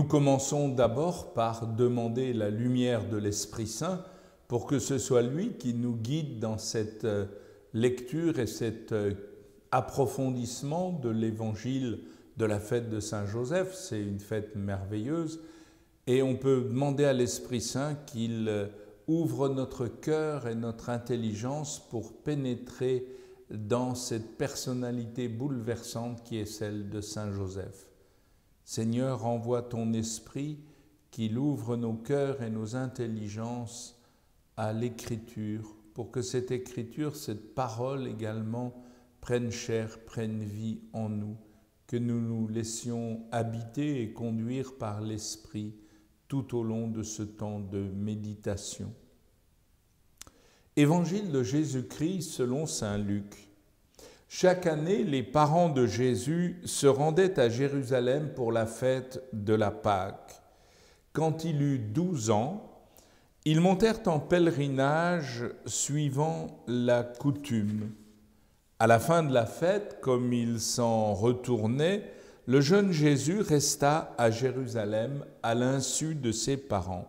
commençons d'abord par demander la lumière de l'Esprit Saint pour que ce soit lui qui nous guide dans cette lecture et cet approfondissement de l'évangile de la fête de Saint-Joseph. C'est une fête merveilleuse et on peut demander à l'Esprit Saint qu'il ouvre notre cœur et notre intelligence pour pénétrer dans cette personnalité bouleversante qui est celle de Saint-Joseph. Seigneur, envoie ton esprit qu'il ouvre nos cœurs et nos intelligences à l'écriture, pour que cette écriture, cette parole également, prenne chair, prenne vie en nous, que nous nous laissions habiter et conduire par l'esprit tout au long de ce temps de méditation. Évangile de Jésus-Christ selon saint Luc. Chaque année, les parents de Jésus se rendaient à Jérusalem pour la fête de la Pâque. Quand il eut 12 ans, ils montèrent en pèlerinage suivant la coutume. À la fin de la fête, comme ils s'en retournaient, le jeune Jésus resta à Jérusalem à l'insu de ses parents.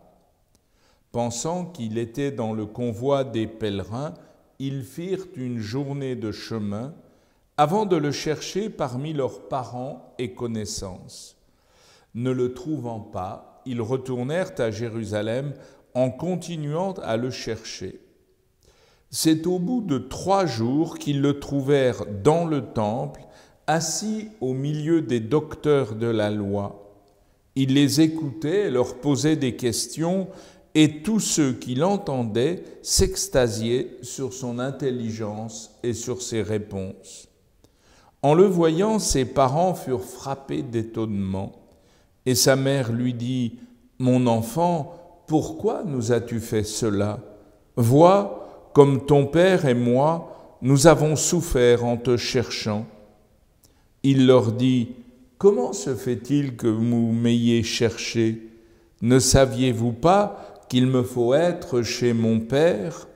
Pensant qu'il était dans le convoi des pèlerins, ils firent une journée de chemin avant de le chercher parmi leurs parents et connaissances. Ne le trouvant pas, ils retournèrent à Jérusalem en continuant à le chercher. C'est au bout de 3 jours qu'ils le trouvèrent dans le temple, assis au milieu des docteurs de la loi. Il les écoutait et leur posait des questions, et tous ceux qui l'entendaient s'extasiaient sur son intelligence et sur ses réponses. En le voyant, ses parents furent frappés d'étonnement, et sa mère lui dit : « Mon enfant, pourquoi nous as-tu fait cela ? Vois, comme ton père et moi, nous avons souffert en te cherchant. » Il leur dit : « Comment se fait-il que vous m'ayez cherché ? Ne saviez-vous pas qu'il me faut être chez mon père ? »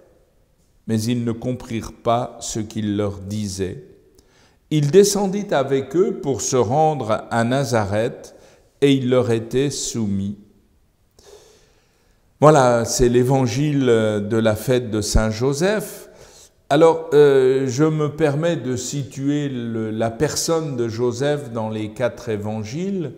Mais ils ne comprirent pas ce qu'il leur disait. Il descendit avec eux pour se rendre à Nazareth et il leur était soumis. Voilà, c'est l'évangile de la fête de Saint-Joseph. Alors, je me permets de situer la personne de Joseph dans les 4 évangiles.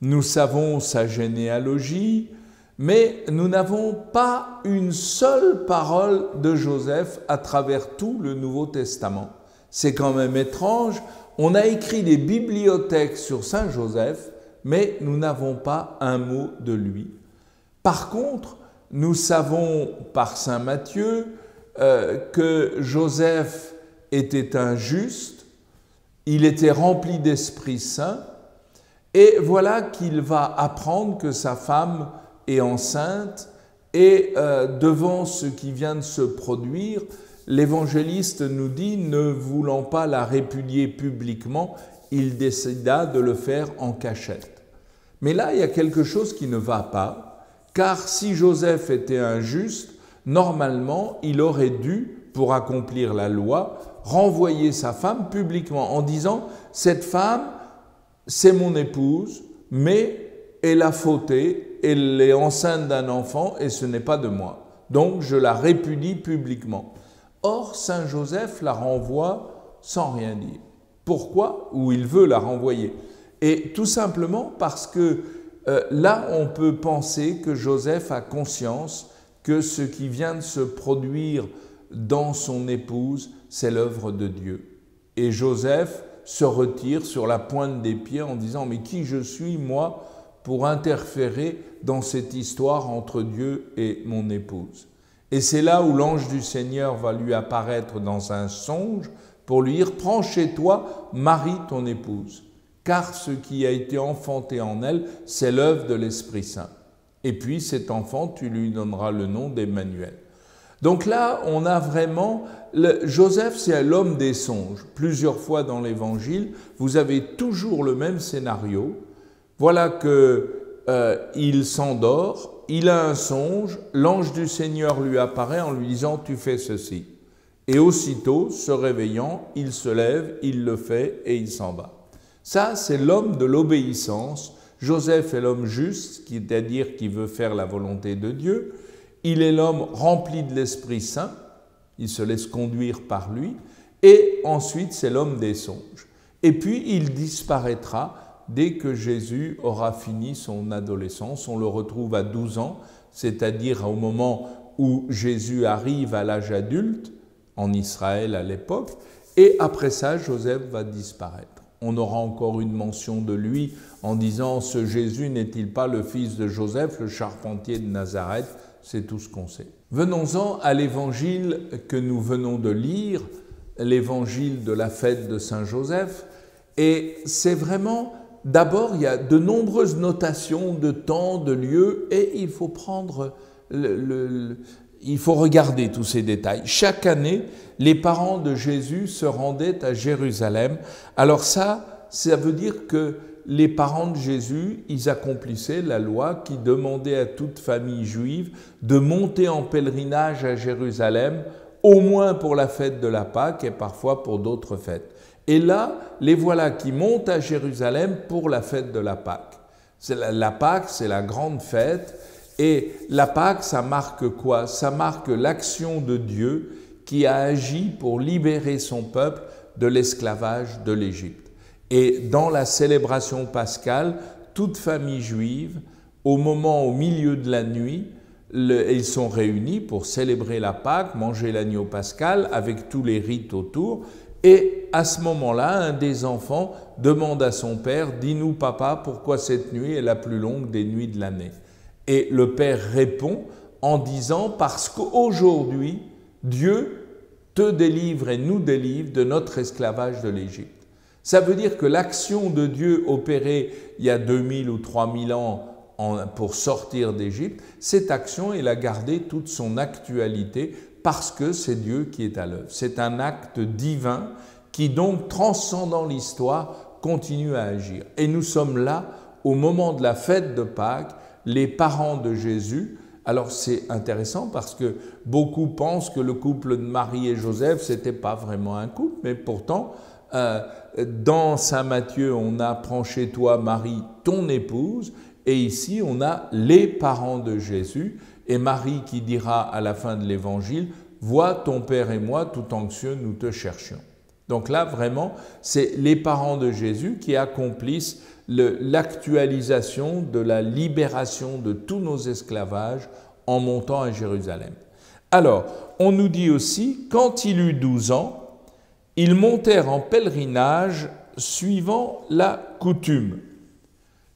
Nous savons sa généalogie, mais nous n'avons pas une seule parole de Joseph à travers tout le Nouveau Testament. C'est quand même étrange, on a écrit des bibliothèques sur Saint Joseph, mais nous n'avons pas un mot de lui. Par contre, nous savons par Saint Matthieu que Joseph était un juste, il était rempli d'Esprit Saint, et voilà qu'il va apprendre que sa femme est enceinte, et devant ce qui vient de se produire, l'évangéliste nous dit, ne voulant pas la répudier publiquement, il décida de le faire en cachette. Mais là, il y a quelque chose qui ne va pas, car si Joseph était un juste, normalement, il aurait dû, pour accomplir la loi, renvoyer sa femme publiquement en disant « Cette femme, c'est mon épouse, mais elle a fauté, elle est enceinte d'un enfant et ce n'est pas de moi. Donc, je la répudie publiquement. » Or, Saint Joseph la renvoie sans rien dire. Pourquoi ? Ou il veut la renvoyer. Et tout simplement parce que là, on peut penser que Joseph a conscience que ce qui vient de se produire dans son épouse, c'est l'œuvre de Dieu. Et Joseph se retire sur la pointe des pieds en disant « Mais qui je suis, moi, pour interférer dans cette histoire entre Dieu et mon épouse ?» Et c'est là où l'ange du Seigneur va lui apparaître dans un songe pour lui dire « Prends chez toi Marie, ton épouse, car ce qui a été enfanté en elle, c'est l'œuvre de l'Esprit Saint. Et puis cet enfant, tu lui donneras le nom d'Emmanuel. » Donc là, on a vraiment... Joseph, c'est l'homme des songes. Plusieurs fois dans l'Évangile, vous avez toujours le même scénario. Voilà qu'il s'endort, il a un songe, l'ange du Seigneur lui apparaît en lui disant « Tu fais ceci ». Et aussitôt, se réveillant, il se lève, il le fait et il s'en va. Ça, c'est l'homme de l'obéissance, Joseph est l'homme juste, c'est-à-dire qui veut faire la volonté de Dieu. Il est l'homme rempli de l'Esprit Saint, il se laisse conduire par lui. Et ensuite, c'est l'homme des songes. Et puis, il disparaîtra dès que Jésus aura fini son adolescence. On le retrouve à 12 ans, c'est-à-dire au moment où Jésus arrive à l'âge adulte, en Israël à l'époque, et après ça, Joseph va disparaître. On aura encore une mention de lui en disant « Ce Jésus n'est-il pas le fils de Joseph, le charpentier de Nazareth ?» C'est tout ce qu'on sait. Venons-en à l'évangile que nous venons de lire, l'évangile de la fête de Saint-Joseph. Et c'est vraiment, d'abord, il y a de nombreuses notations de temps, de lieu, et il faut prendre il faut regarder tous ces détails. Chaque année, les parents de Jésus se rendaient à Jérusalem. Alors ça veut dire que les parents de Jésus, ils accomplissaient la loi qui demandait à toute famille juive de monter en pèlerinage à Jérusalem, au moins pour la fête de la Pâque et parfois pour d'autres fêtes. Et là, les voilà qui montent à Jérusalem pour la fête de la Pâque. La Pâque, c'est la grande fête. Et la Pâque, ça marque quoi? Ça marque l'action de Dieu qui a agi pour libérer son peuple de l'esclavage de l'Égypte. Et dans la célébration pascale, toute famille juive, au milieu de la nuit, ils sont réunis pour célébrer la Pâque, manger l'agneau pascal avec tous les rites autour. Et à ce moment-là, un des enfants demande à son père « Dis-nous, papa, pourquoi cette nuit est la plus longue des nuits de l'année ?» Et le père répond en disant « Parce qu'aujourd'hui, Dieu te délivre et nous délivre de notre esclavage de l'Égypte. » Ça veut dire que l'action de Dieu opérée il y a 2000 ou 3000 ans pour sortir d'Égypte, cette action, elle a gardé toute son actualité parce que c'est Dieu qui est à l'œuvre. C'est un acte divin qui donc, transcendant l'histoire, continue à agir. Et nous sommes là, au moment de la fête de Pâques, les parents de Jésus. Alors c'est intéressant parce que beaucoup pensent que le couple de Marie et Joseph, ce n'était pas vraiment un couple, mais pourtant, dans Saint Matthieu, on a « Prends chez toi Marie, ton épouse », et ici, on a les parents de Jésus, et Marie qui dira à la fin de l'Évangile « Vois ton Père et moi, tout anxieux, nous te cherchions ». Donc là, vraiment, c'est les parents de Jésus qui accomplissent l'actualisation de la libération de tous nos esclavages en montant à Jérusalem. Alors, on nous dit aussi, quand il eut 12 ans, ils montèrent en pèlerinage suivant la coutume.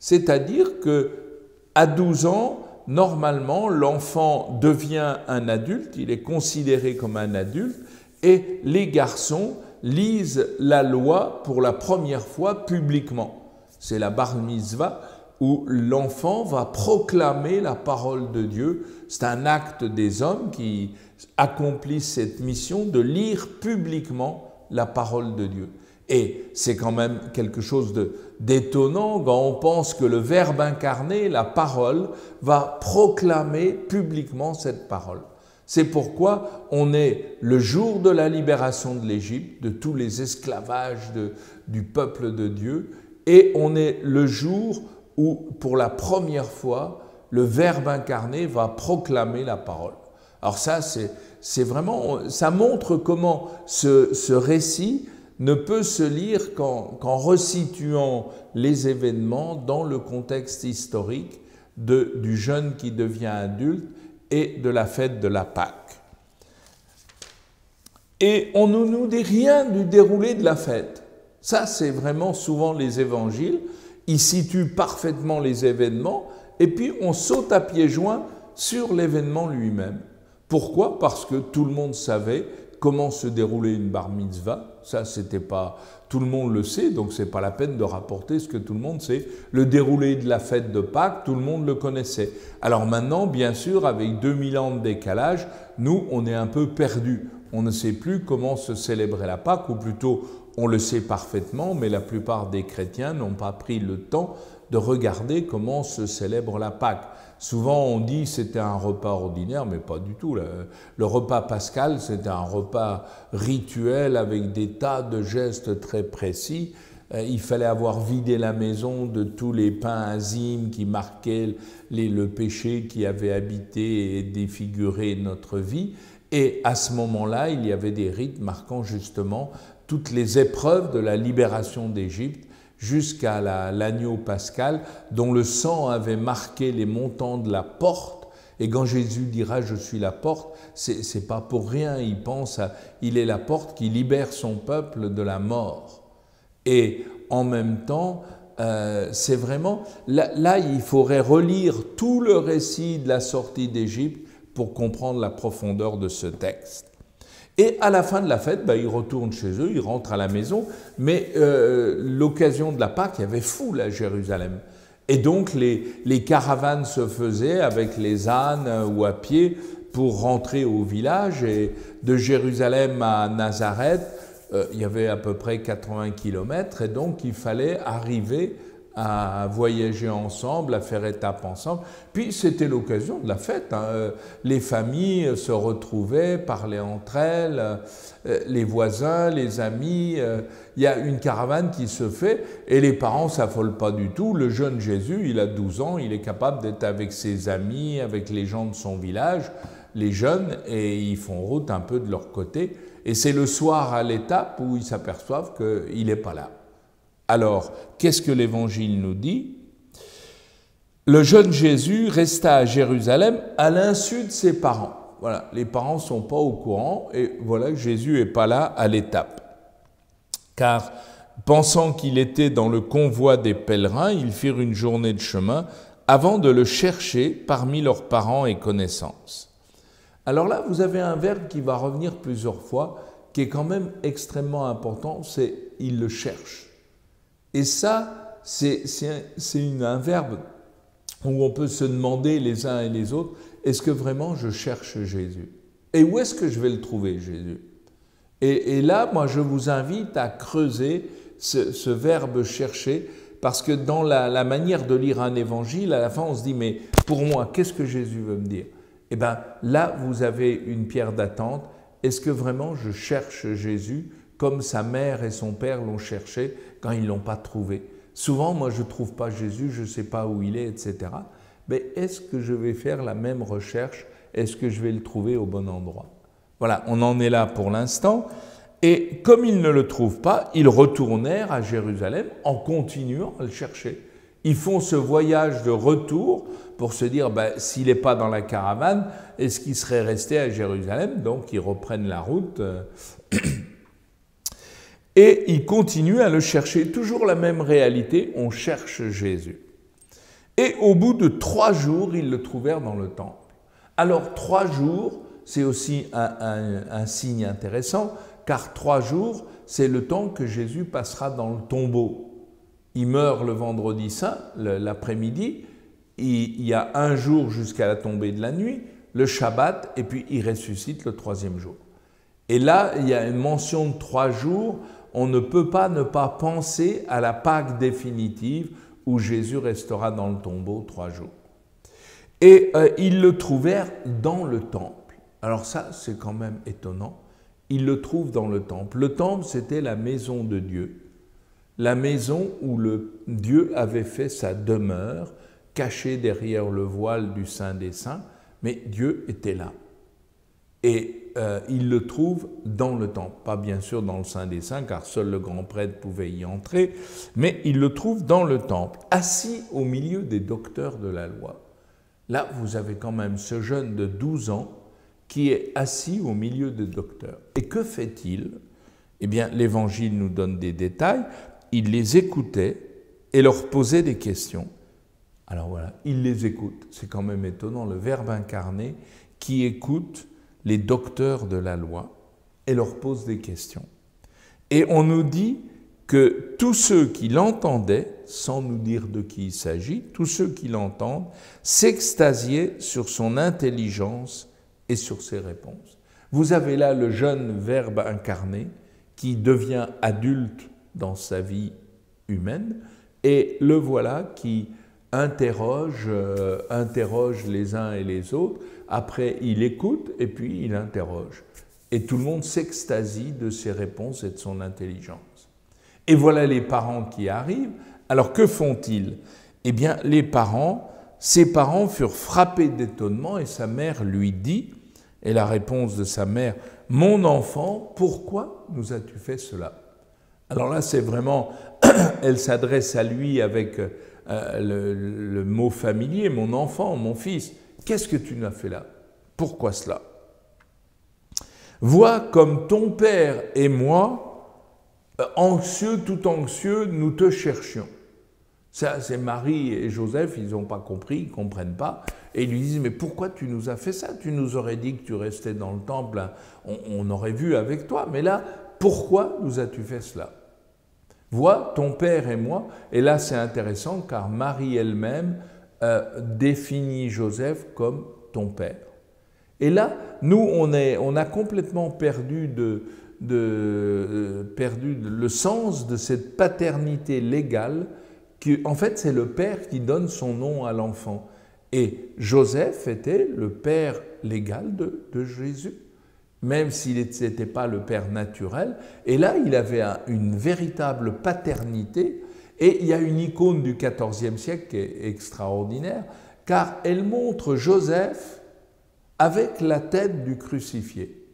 C'est-à-dire qu'à 12 ans, normalement, l'enfant devient un adulte, il est considéré comme un adulte, et les garçons lisent la loi pour la première fois publiquement. C'est la bar mitzvah où l'enfant va proclamer la parole de Dieu. C'est un acte des hommes qui accomplissent cette mission de lire publiquement la parole de Dieu. Et c'est quand même quelque chose d'étonnant quand on pense que le Verbe incarné, la parole, va proclamer publiquement cette parole. C'est pourquoi on est le jour de la libération de l'Égypte, de tous les esclavages du peuple de Dieu, et on est le jour où, pour la première fois, le Verbe incarné va proclamer la parole. Alors ça, c'est vraiment, ça montre comment ce récit ne peut se lire qu'en resituant les événements dans le contexte historique du jeune qui devient adulte et de la fête de la Pâque. Et on ne nous dit rien du déroulé de la fête. Ça, c'est vraiment souvent les évangiles. Ils situent parfaitement les événements et puis on saute à pieds joints sur l'événement lui-même. Pourquoi? Parce que tout le monde savait comment se déroulait une bar mitzvah. Ça, c'était pas... Tout le monde le sait, donc c'est pas la peine de rapporter ce que tout le monde sait. Le déroulé de la fête de Pâques, tout le monde le connaissait. Alors maintenant, bien sûr, avec 2000 ans de décalage, nous, on est un peu perdus. On ne sait plus comment se célébrer la Pâque, ou plutôt, on le sait parfaitement, mais la plupart des chrétiens n'ont pas pris le temps de regarder comment se célèbre la Pâque. Souvent, on dit que c'était un repas ordinaire, mais pas du tout. Le repas pascal, c'était un repas rituel avec des tas de gestes très précis. il fallait avoir vidé la maison de tous les pains azimes qui marquaient le péché qui avait habité et défiguré notre vie. Et à ce moment-là, il y avait des rites marquant justement toutes les épreuves de la libération d'Égypte jusqu'à l'agneau pascal dont le sang avait marqué les montants de la porte. Et quand Jésus dira « je suis la porte », c'est pas pour rien, il est la porte qui libère son peuple de la mort. Et en même temps, c'est vraiment, là il faudrait relire tout le récit de la sortie d'Égypte pour comprendre la profondeur de ce texte. Et à la fin de la fête, ils retournent chez eux, ils rentrent à la maison, mais l'occasion de la Pâque, il y avait foule à Jérusalem. Et donc les caravanes se faisaient avec les ânes ou à pied pour rentrer au village. Et de Jérusalem à Nazareth, il y avait à peu près 80 km, et donc il fallait arriver à voyager ensemble, à faire étape ensemble. Puis c'était l'occasion de la fête, hein. Les familles se retrouvaient, parlaient entre elles, les voisins, les amis. Il y a une caravane qui se fait et les parents ne s'affolent pas du tout. Le jeune Jésus, il a 12 ans, il est capable d'être avec ses amis, avec les gens de son village, les jeunes, et ils font route un peu de leur côté. Et c'est le soir à l'étape où ils s'aperçoivent qu'il n'est pas là. Alors, qu'est-ce que l'Évangile nous dit? Le jeune Jésus resta à Jérusalem à l'insu de ses parents. Voilà, les parents ne sont pas au courant et voilà que Jésus n'est pas là à l'étape. Car, pensant qu'il était dans le convoi des pèlerins, ils firent une journée de chemin avant de le chercher parmi leurs parents et connaissances. Alors là, vous avez un verbe qui va revenir plusieurs fois, qui est quand même extrêmement important, c'est « il le cherche ». Et ça, c'est un verbe où on peut se demander les uns et les autres, est-ce que vraiment je cherche Jésus? Et où est-ce que je vais le trouver, Jésus? Et là, moi, je vous invite à creuser ce verbe « chercher », parce que dans la manière de lire un évangile, à la fin, on se dit, mais pour moi, qu'est-ce que Jésus veut me dire? Eh bien, là, vous avez une pierre d'attente. Est-ce que vraiment je cherche Jésus comme sa mère et son père l'ont cherché quand ils ne l'ont pas trouvé? Souvent, moi, je ne trouve pas Jésus, je ne sais pas où il est, etc. Mais est-ce que je vais faire la même recherche? Est-ce que je vais le trouver au bon endroit? Voilà, on en est là pour l'instant. Et comme ils ne le trouvent pas, ils retournèrent à Jérusalem en continuant à le chercher. Ils font ce voyage de retour pour se dire, s'il n'est pas dans la caravane, est-ce qu'il serait resté à Jérusalem? Donc, ils reprennent la route et ils continuent à le chercher. Toujours la même réalité, on cherche Jésus. Et au bout de 3 jours, ils le trouvèrent dans le temple. Alors, 3 jours, c'est aussi un signe intéressant, car 3 jours, c'est le temps que Jésus passera dans le tombeau. Il meurt le vendredi saint, l'après-midi, il y a 1 jour jusqu'à la tombée de la nuit, le Shabbat, et puis il ressuscite le 3e jour. Et là, il y a une mention de 3 jours, on ne peut pas ne pas penser à la Pâque définitive où Jésus restera dans le tombeau 3 jours. Et ils le trouvèrent dans le temple. Alors ça, c'est quand même étonnant. Ils le trouvent dans le temple. Le temple, c'était la maison de Dieu. La maison où Dieu avait fait sa demeure, cachée derrière le voile du Saint des Saints, mais Dieu était là. Et il le trouve dans le temple, pas bien sûr dans le Saint des Saints, car seul le grand prêtre pouvait y entrer, mais il le trouve dans le temple, assis au milieu des docteurs de la loi. Là, vous avez quand même ce jeune de 12 ans qui est assis au milieu des docteurs. Et que fait-il? Eh bien, l'Évangile nous donne des détails. Il les écoutait et leur posait des questions. Alors voilà, il les écoute. C'est quand même étonnant, le Verbe incarné qui écoute les docteurs de la loi et leur pose des questions. Et on nous dit que tous ceux qui l'entendaient, sans nous dire de qui il s'agit, tous ceux qui l'entendent, s'extasiaient sur son intelligence et sur ses réponses. Vous avez là le jeune Verbe incarné qui devient adulte dans sa vie humaine, et le voilà qui interroge les uns et les autres. Après, il écoute et puis il interroge. Et tout le monde s'extasie de ses réponses et de son intelligence. Et voilà les parents qui arrivent. Alors que font-ils? Eh bien, ses parents furent frappés d'étonnement et sa mère lui dit, et la réponse de sa mère, « Mon enfant, pourquoi nous as-tu fait cela ?» Alors là, c'est vraiment, elle s'adresse à lui avec le mot familier, « Mon enfant, mon fils, qu'est-ce que tu nous as fait là? Pourquoi cela? Vois comme ton père et moi, anxieux, tout anxieux, nous te cherchions. » Ça, c'est Marie et Joseph, ils n'ont pas compris, ils ne comprennent pas. Et ils lui disent, mais pourquoi tu nous as fait ça? Tu nous aurais dit que tu restais dans le temple, on aurait vu avec toi. Mais là, pourquoi nous as-tu fait cela? Vois, ton père et moi. Et là, c'est intéressant, car Marie elle-même définit Joseph comme ton père. Et là, nous, on a complètement perdu le sens de cette paternité légale. En fait, c'est le père qui donne son nom à l'enfant. Et Joseph était le père légal de Jésus, même s'il n'était pas le père naturel. Et là, il avait une véritable paternité. Et il y a une icône du XIVe siècle qui est extraordinaire, car elle montre Joseph avec la tête du crucifié.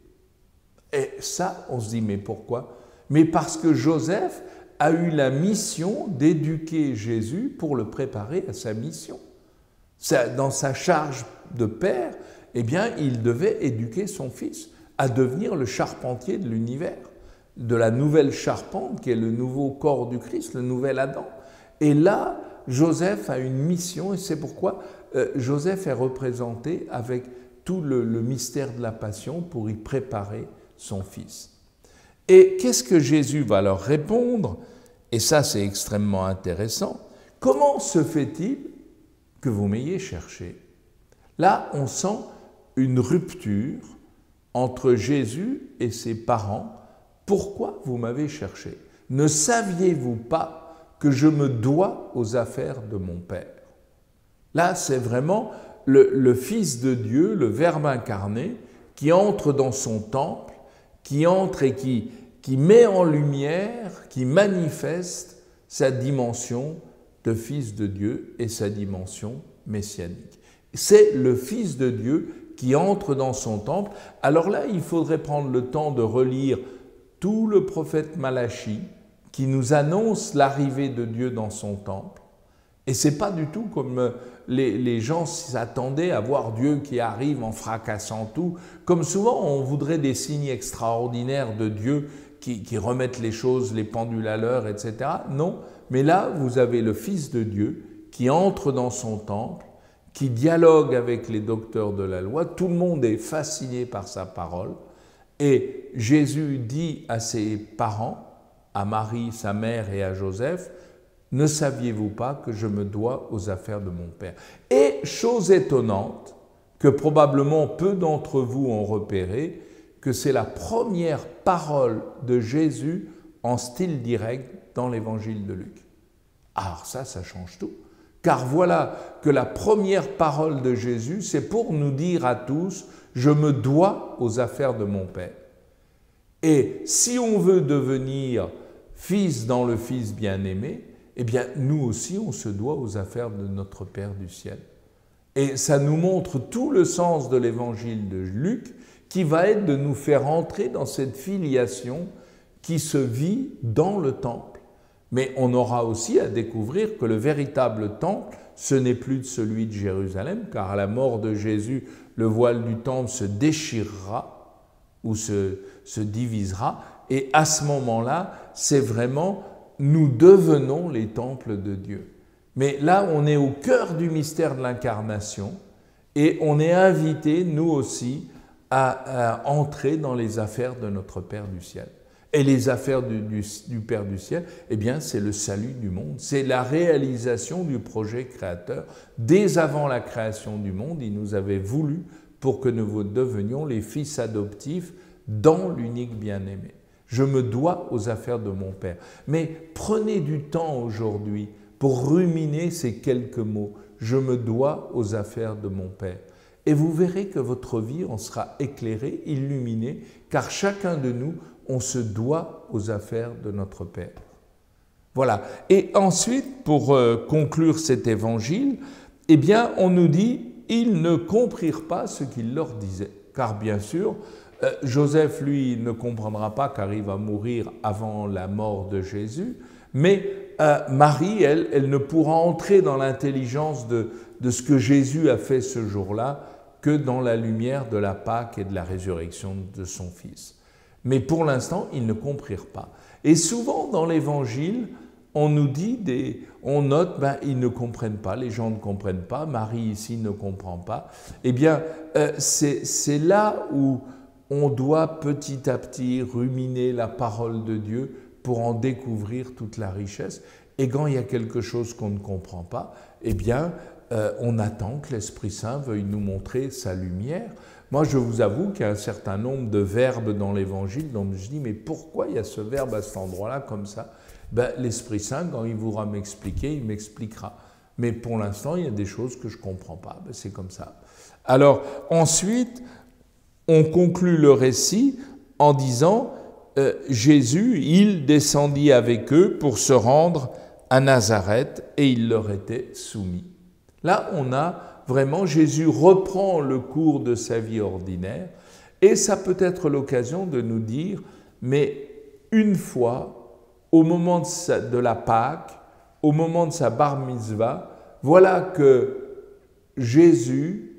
Et ça, on se dit, mais pourquoi? Mais parce que Joseph a eu la mission d'éduquer Jésus pour le préparer à sa mission. Dans sa charge de père, eh bien, il devait éduquer son fils à devenir le charpentier de l'univers, de la nouvelle charpente qui est le nouveau corps du Christ, le nouvel Adam. Et là, Joseph a une mission et c'est pourquoi Joseph est représenté avec tout le mystère de la passion pour y préparer son fils. Et qu'est-ce que Jésus va leur répondre? Et ça, c'est extrêmement intéressant. Comment se fait-il que vous m'ayez cherché? Là, on sent une rupture entre Jésus et ses parents. Pourquoi vous m'avez cherché? Ne saviez-vous pas que je me dois aux affaires de mon Père? Là, c'est vraiment le Fils de Dieu, le Verbe incarné, qui entre dans son temple, qui entre et qui met en lumière, qui manifeste sa dimension de Fils de Dieu et sa dimension messianique. C'est le Fils de Dieu qui entre dans son temple. Alors là, il faudrait prendre le temps de relire tout le prophète Malachie qui nous annonce l'arrivée de Dieu dans son temple. Et ce n'est pas du tout comme les gens s'attendaient à voir Dieu qui arrive en fracassant tout. Comme souvent, on voudrait des signes extraordinaires de Dieu qui remettent les choses, les pendules à l'heure, etc. Non, mais là, vous avez le Fils de Dieu qui entre dans son temple, qui dialogue avec les docteurs de la loi. Tout le monde est fasciné par sa parole. Et Jésus dit à ses parents, à Marie, sa mère et à Joseph, « Ne saviez-vous pas que je me dois aux affaires de mon Père ?» Et chose étonnante, que probablement peu d'entre vous ont repéré, que c'est la première parole de Jésus en style direct dans l'évangile de Luc. Alors ça change tout. Car voilà que la première parole de Jésus, c'est pour nous dire à tous, je me dois aux affaires de mon Père. Et si on veut devenir fils dans le Fils bien-aimé, eh bien nous aussi on se doit aux affaires de notre Père du ciel. Et ça nous montre tout le sens de l'évangile de Luc, qui va être de nous faire entrer dans cette filiation qui se vit dans le temple. Mais on aura aussi à découvrir que le véritable temple, ce n'est plus celui de Jérusalem, car à la mort de Jésus, le voile du temple se déchirera ou se divisera. Et à ce moment-là, c'est vraiment, nous devenons les temples de Dieu. Mais là, on est au cœur du mystère de l'incarnation et on est invité, nous aussi, à entrer dans les affaires de notre Père du ciel. Et les affaires du Père du ciel, eh bien, c'est le salut du monde. C'est la réalisation du projet créateur. Dès avant la création du monde, il nous avait voulu pour que nous devenions les fils adoptifs dans l'unique bien-aimé. Je me dois aux affaires de mon Père. Mais prenez du temps aujourd'hui pour ruminer ces quelques mots. Je me dois aux affaires de mon Père. Et vous verrez que votre vie en sera éclairée, illuminée, car chacun de nous, on se doit aux affaires de notre Père. Voilà. Et ensuite, pour conclure cet évangile, eh bien, on nous dit « ils ne comprirent pas ce qu'il leur disait ». Car bien sûr, Joseph, lui, ne comprendra pas car il va mourir avant la mort de Jésus, mais Marie, elle ne pourra entrer dans l'intelligence de ce que Jésus a fait ce jour-là que dans la lumière de la Pâque et de la résurrection de son Fils. Mais pour l'instant, ils ne comprirent pas. Et souvent dans l'Évangile, on nous dit, on note, ils ne comprennent pas, les gens ne comprennent pas, Marie ici ne comprend pas. Eh bien, c'est là où on doit petit à petit ruminer la parole de Dieu pour en découvrir toute la richesse. Et quand il y a quelque chose qu'on ne comprend pas, eh bien, on attend que l'Esprit Saint veuille nous montrer sa lumière. Moi, je vous avoue qu'il y a un certain nombre de verbes dans l'Évangile dont je dis, mais pourquoi il y a ce verbe à cet endroit-là comme ça? L'Esprit Saint, quand il voudra m'expliquer, il m'expliquera. Mais pour l'instant, il y a des choses que je ne comprends pas. C'est comme ça. Alors, ensuite, on conclut le récit en disant Jésus, il descendit avec eux pour se rendre à Nazareth et il leur était soumis. Là, on a vraiment, Jésus reprend le cours de sa vie ordinaire et ça peut être l'occasion de nous dire, mais une fois, au moment de la Pâque, au moment de sa bar mitzvah, voilà que Jésus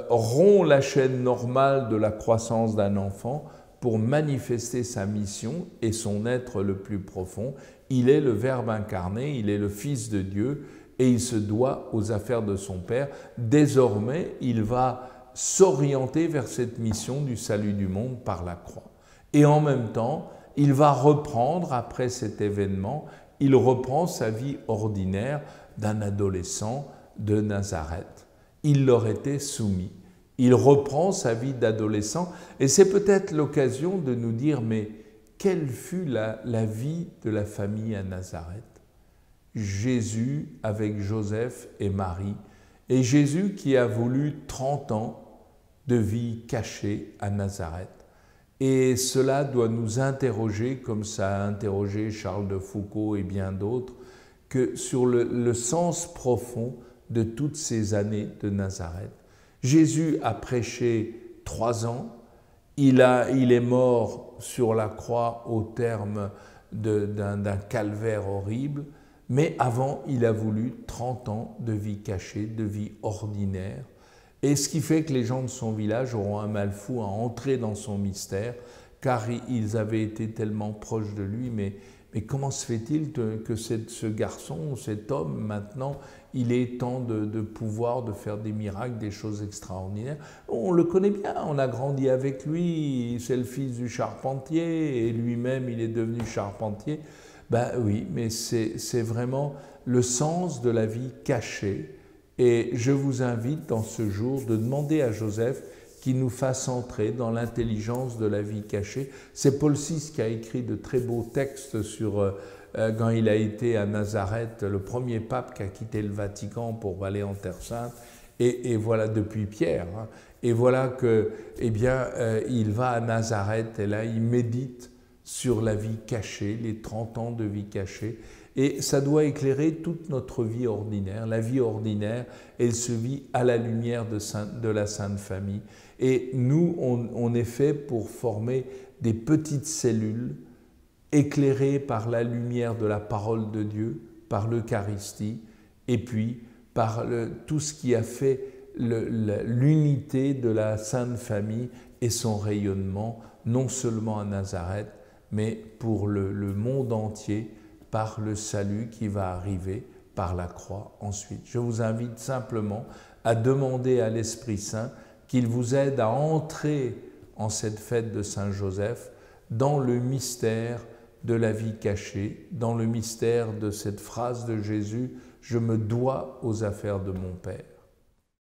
rompt la chaîne normale de la croissance d'un enfant pour manifester sa mission et son être le plus profond. Il est le Verbe incarné, il est le Fils de Dieu et il se doit aux affaires de son Père. Désormais, il va s'orienter vers cette mission du salut du monde par la croix. Et en même temps, il va reprendre, après cet événement, il reprend sa vie ordinaire d'un adolescent de Nazareth. Il leur était soumis. Il reprend sa vie d'adolescent et c'est peut-être l'occasion de nous dire, mais quelle fut la vie de la famille à Nazareth? Jésus avec Joseph et Marie, et Jésus qui a voulu 30 ans de vie cachée à Nazareth. Et cela doit nous interroger, comme ça a interrogé Charles de Foucault et bien d'autres, que sur le sens profond de toutes ces années de Nazareth. Jésus a prêché 3 ans, il est mort sur la croix au terme d'un calvaire horrible, mais avant, il a voulu 30 ans de vie cachée, de vie ordinaire. Et ce qui fait que les gens de son village auront un mal fou à entrer dans son mystère, car ils avaient été tellement proches de lui. Mais comment se fait-il que ce garçon, cet homme, maintenant, il ait tant de pouvoir de faire des miracles, des choses extraordinaires? On le connaît bien, on a grandi avec lui, c'est le fils du charpentier, et lui-même, il est devenu charpentier. Oui, mais c'est vraiment le sens de la vie cachée. Et je vous invite dans ce jour de demander à Joseph qu'il nous fasse entrer dans l'intelligence de la vie cachée. C'est Paul VI qui a écrit de très beaux textes sur quand il a été à Nazareth, le premier pape qui a quitté le Vatican pour aller en Terre Sainte, et voilà depuis Pierre. Et voilà que, il va à Nazareth et là il médite sur la vie cachée, les 30 ans de vie cachée. Et ça doit éclairer toute notre vie ordinaire. La vie ordinaire, elle se vit à la lumière de la Sainte Famille. Et nous, on est fait pour former des petites cellules éclairées par la lumière de la parole de Dieu, par l'Eucharistie, et puis par tout ce qui a fait l'unité de la Sainte Famille et son rayonnement, non seulement à Nazareth, mais pour le monde entier, par le salut qui va arriver par la croix ensuite. Je vous invite simplement à demander à l'Esprit Saint qu'il vous aide à entrer en cette fête de Saint Joseph dans le mystère de la vie cachée, dans le mystère de cette phrase de Jésus « Je me dois aux affaires de mon Père ».